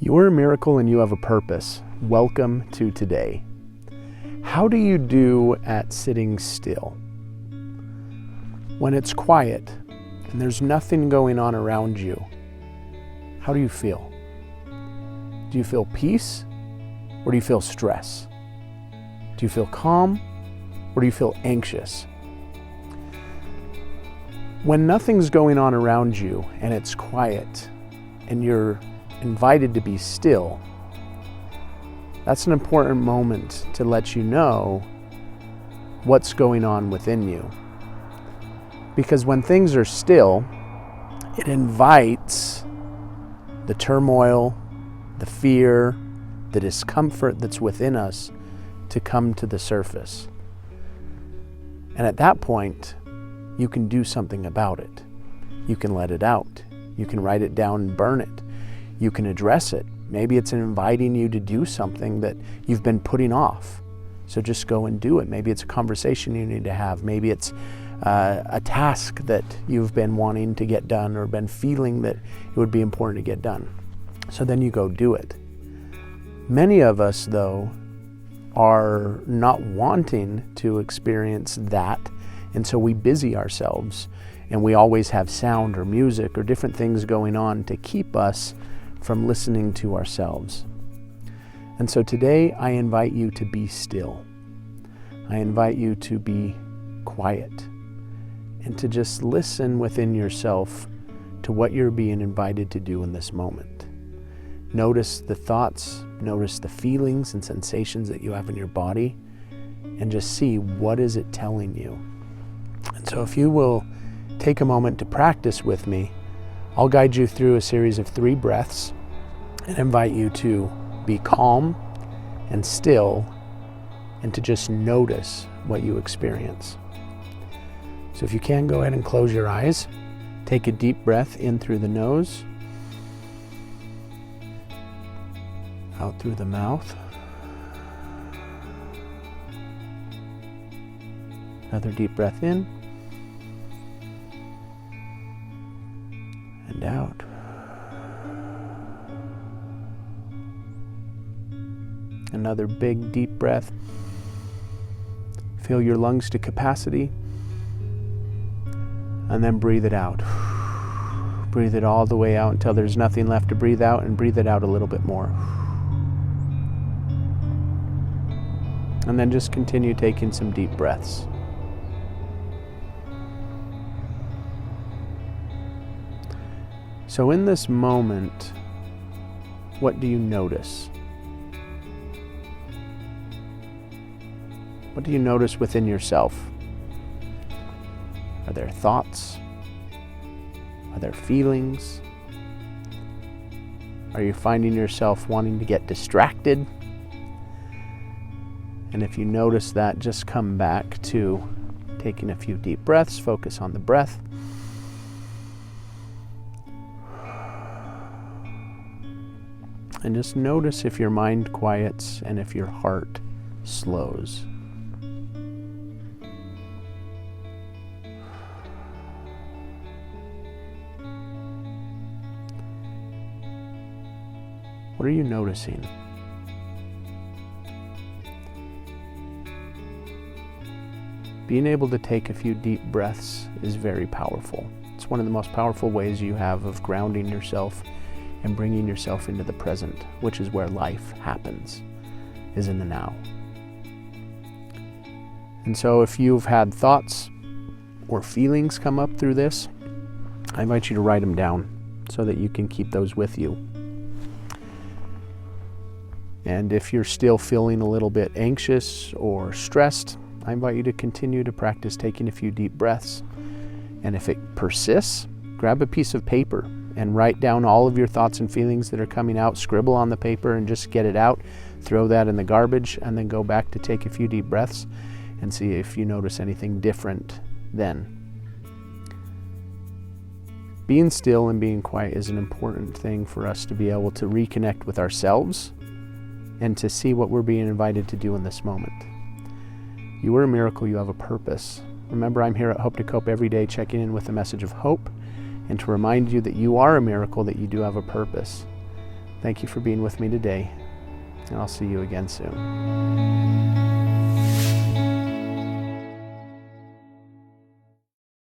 You're a miracle and you have a purpose. Welcome to today. How do you do at sitting still? When it's quiet and there's nothing going on around you, how do you feel? Do you feel peace or do you feel stress? Do you feel calm or do you feel anxious? When nothing's going on around you and it's quiet and you're invited to be still, that's an important moment to let you know what's going on within you. Because when things are still, it invites the turmoil, the fear, the discomfort that's within us to come to the surface. And at that point, you can do something about it. You can let it out. You can write it down and burn it. You can address it. Maybe it's inviting you to do something that you've been putting off. So just go and do it. Maybe it's a conversation you need to have. Maybe it's a task that you've been wanting to get done or been feeling that it would be important to get done. So then you go do it. Many of us, though, are not wanting to experience that, and so we busy ourselves, and we always have sound or music or different things going on to keep us from listening to ourselves. And so today I invite you to be still. I invite you to be quiet and to just listen within yourself to what you're being invited to do in this moment. Notice the thoughts, notice the feelings and sensations that you have in your body, and just see what is it telling you. And so if you will take a moment to practice with me, I'll guide you through a series of 3 breaths and invite you to be calm and still and to just notice what you experience. So if you can, go ahead and close your eyes. Take a deep breath in through the nose, out through the mouth. Another deep breath in and out. Another big deep breath. Fill your lungs to capacity and then breathe it out. Breathe it all the way out until there's nothing left to breathe out, and breathe it out a little bit more. And then just continue taking some deep breaths. So in this moment, what do you notice? What do you notice within yourself? Are there thoughts? Are there feelings? Are you finding yourself wanting to get distracted? And if you notice that, just come back to taking a few deep breaths, focus on the breath. And just notice if your mind quiets and if your heart slows. What are you noticing? Being able to take a few deep breaths is very powerful. It's one of the most powerful ways you have of grounding yourself and bringing yourself into the present, which is where life happens, is in the now. And so if you've had thoughts or feelings come up through this, I invite you to write them down so that you can keep those with you. And if you're still feeling a little bit anxious or stressed, I invite you to continue to practice taking a few deep breaths. And if it persists, grab a piece of paper and write down all of your thoughts and feelings that are coming out. Scribble on the paper and just get it out. Throw that in the garbage and then go back to take a few deep breaths and see if you notice anything different then. Being still and being quiet is an important thing for us to be able to reconnect with ourselves and to see what we're being invited to do in this moment. You are a miracle, you have a purpose. Remember, I'm here at Hope to Cope every day, checking in with a message of hope and to remind you that you are a miracle, that you do have a purpose. Thank you for being with me today, and I'll see you again soon.